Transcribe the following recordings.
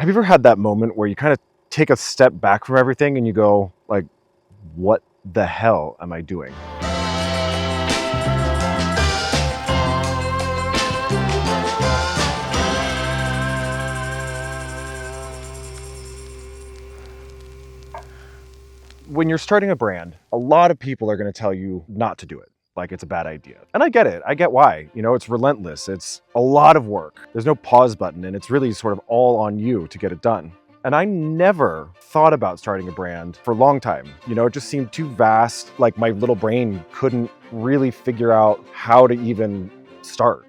Have you ever had that moment where you kind of take a step back from everything and you go, like, what the hell am I doing? When you're starting a brand, a lot of people are going to tell you not to do it. Like it's a bad idea. And I get it. I get why. It's relentless. It's a lot of work. There's no pause button, and it's really sort of all on you to get it done. And I never thought about starting a brand for a long time. It just seemed too vast. Like my little brain couldn't really figure out how to even start.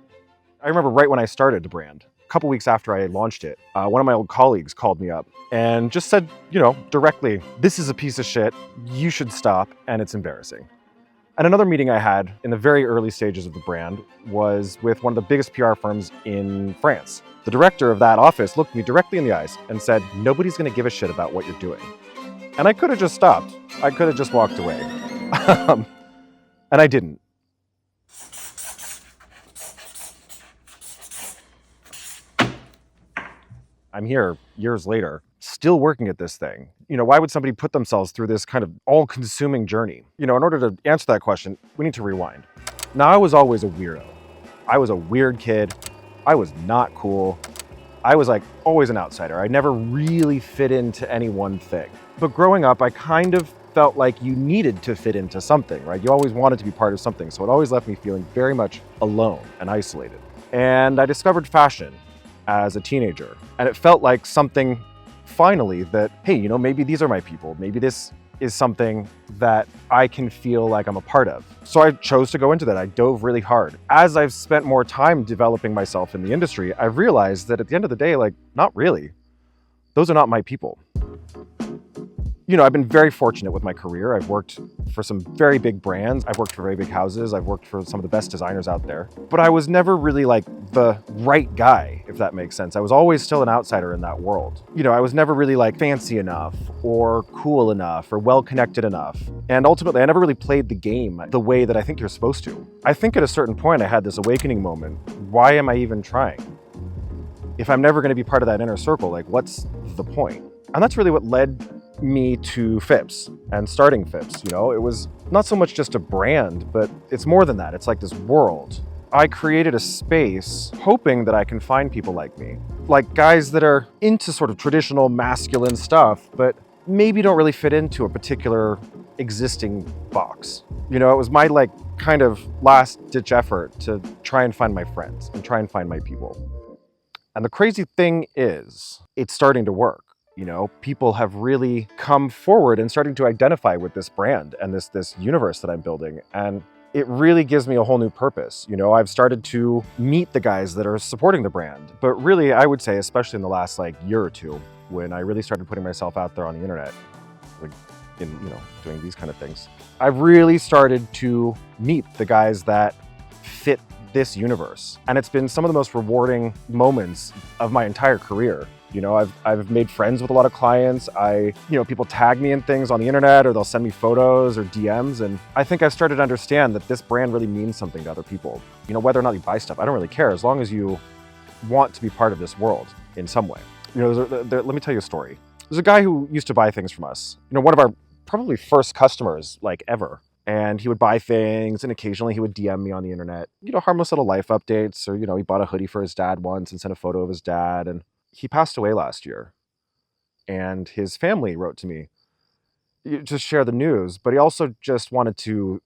I remember right when I started the brand, a couple weeks after I launched it, one of my old colleagues called me up and just said, directly, this is a piece of shit. You should stop, and it's embarrassing. And another meeting I had in the very early stages of the brand was with one of the biggest PR firms in France. The director of that office looked me directly in the eyes and said, nobody's going to give a shit about what you're doing. And I could have just stopped. I could have just walked away. And I didn't. I'm here years later, still working at this thing. Why would somebody put themselves through this kind of all-consuming journey? In order to answer that question, we need to rewind. Now, I was always a weirdo. I was a weird kid. I was not cool. I was like always an outsider. I never really fit into any one thing. But growing up, I kind of felt like you needed to fit into something, right? You always wanted to be part of something. So it always left me feeling very much alone and isolated. And I discovered fashion as a teenager. And it felt like something finally that, hey, maybe these are my people. Maybe this is something that I can feel like I'm a part of. So I chose to go into that. I dove really hard. As I've spent more time developing myself in the industry, I've realized that at the end of the day, not really. Those are not my people. I've been very fortunate with my career. I've worked for some very big brands. I've worked for very big houses. I've worked for some of the best designers out there. But I was never really the right guy, if that makes sense. I was always still an outsider in that world. I was never really fancy enough or cool enough or well-connected enough. And ultimately, I never really played the game the way that I think you're supposed to. I think at a certain point, I had this awakening moment. Why am I even trying? If I'm never going to be part of that inner circle, what's the point? And that's really what led me to Phipps and starting Phipps. It was not so much just a brand, but it's more than that. It's like this world. I created a space hoping that I can find people like me, like guys that are into sort of traditional masculine stuff, but maybe don't really fit into a particular existing box. It was my kind of last ditch effort to try and find my friends and try and find my people. And the crazy thing is, it's starting to work. People have really come forward and starting to identify with this brand and this universe that I'm building. And it really gives me a whole new purpose. I've started to meet the guys that are supporting the brand. But really, I would say, especially in the last year or two, when I really started putting myself out there on the internet, doing these kind of things, I've really started to meet the guys that fit this universe. And it's been some of the most rewarding moments of my entire career. I've made friends with a lot of clients. People tag me in things on the internet, or they'll send me photos or DMs. And I think I've started to understand that this brand really means something to other people. Whether or not you buy stuff, I don't really care, as long as you want to be part of this world in some way. Let me tell you a story. There's a guy who used to buy things from us. One of our probably first customers, ever. And he would buy things, and occasionally he would DM me on the internet, harmless little life updates, or, he bought a hoodie for his dad once and sent a photo of his dad. And he passed away last year, and his family wrote to me to share the news, but he also just wanted to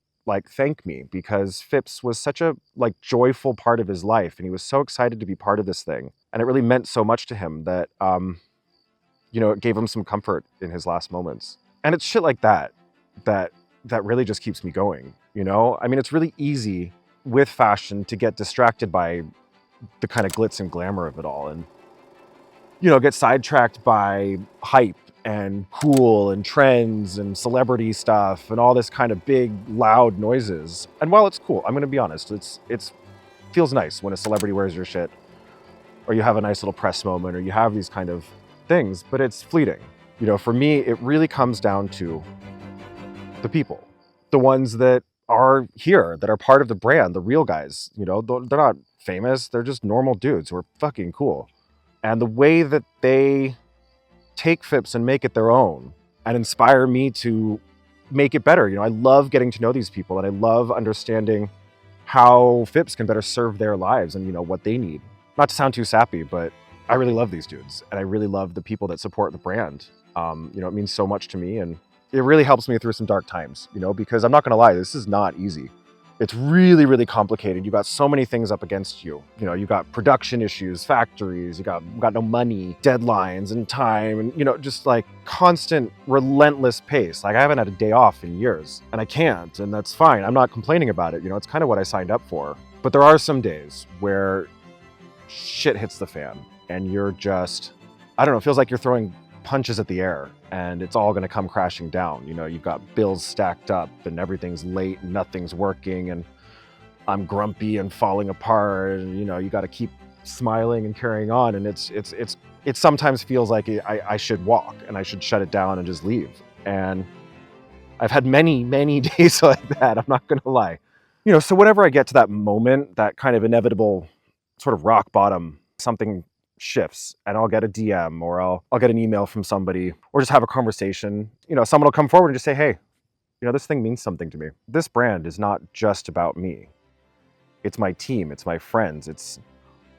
thank me, because Phipps was such a joyful part of his life, and he was so excited to be part of this thing. And it really meant so much to him that, it gave him some comfort in his last moments. And it's shit like that really just keeps me going. It's really easy with fashion to get distracted by the kind of glitz and glamour of it all, and get sidetracked by hype and cool and trends and celebrity stuff and all this kind of big, loud noises. And while it's cool, I'm going to be honest, it's feels nice when a celebrity wears your shit, or you have a nice little press moment, or you have these kind of things, but it's fleeting. For me, it really comes down to the people, the ones that are here, that are part of the brand, the real guys. They're not famous. They're just normal dudes who are fucking cool. And the way that they take Phipps and make it their own and inspire me to make it better. I love getting to know these people, and I love understanding how Phipps can better serve their lives and, what they need. Not to sound too sappy, but I really love these dudes, and I really love the people that support the brand. It means so much to me, and it really helps me through some dark times, because I'm not gonna lie, this is not easy. It's really, really complicated. You got so many things up against you. You got production issues, factories, you got no money, deadlines and time, and just like constant, relentless pace. Like I haven't had a day off in years, and I can't, and that's fine. I'm not complaining about it. It's kind of what I signed up for. But there are some days where shit hits the fan, and you're just, I don't know, it feels like you're throwing punches at the air and it's all going to come crashing down. You've got bills stacked up and everything's late and nothing's working, and I'm grumpy and falling apart, and you got to keep smiling and carrying on, and it sometimes feels like I should walk and I should shut it down and just leave. And I've had many days like that, I'm not going to lie. So whenever I get to that moment, that kind of inevitable sort of rock bottom, something shifts and I'll get a DM or I'll get an email from somebody or just have a conversation. Someone will come forward and just say, hey, this thing means something to me. This brand is not just about me. It's my team, it's my friends, it's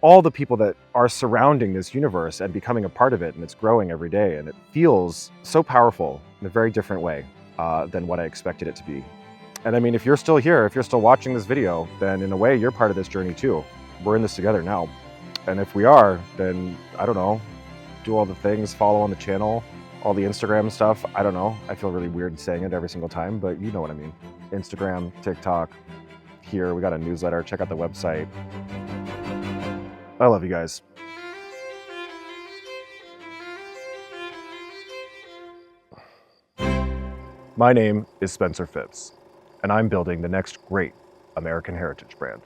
all the people that are surrounding this universe and becoming a part of it, and it's growing every day, and it feels so powerful in a very different way than what I expected it to be. And I mean, if you're still here, if you're still watching this video, then in a way you're part of this journey too. We're in this together now. And if we are, then I don't know, do all the things, follow on the channel, all the Instagram stuff. I don't know. I feel really weird saying it every single time, but you know what I mean. Instagram, TikTok, here, we got a newsletter. Check out the website. I love you guys. My name is Spencer Phipps, and I'm building the next great American heritage brand.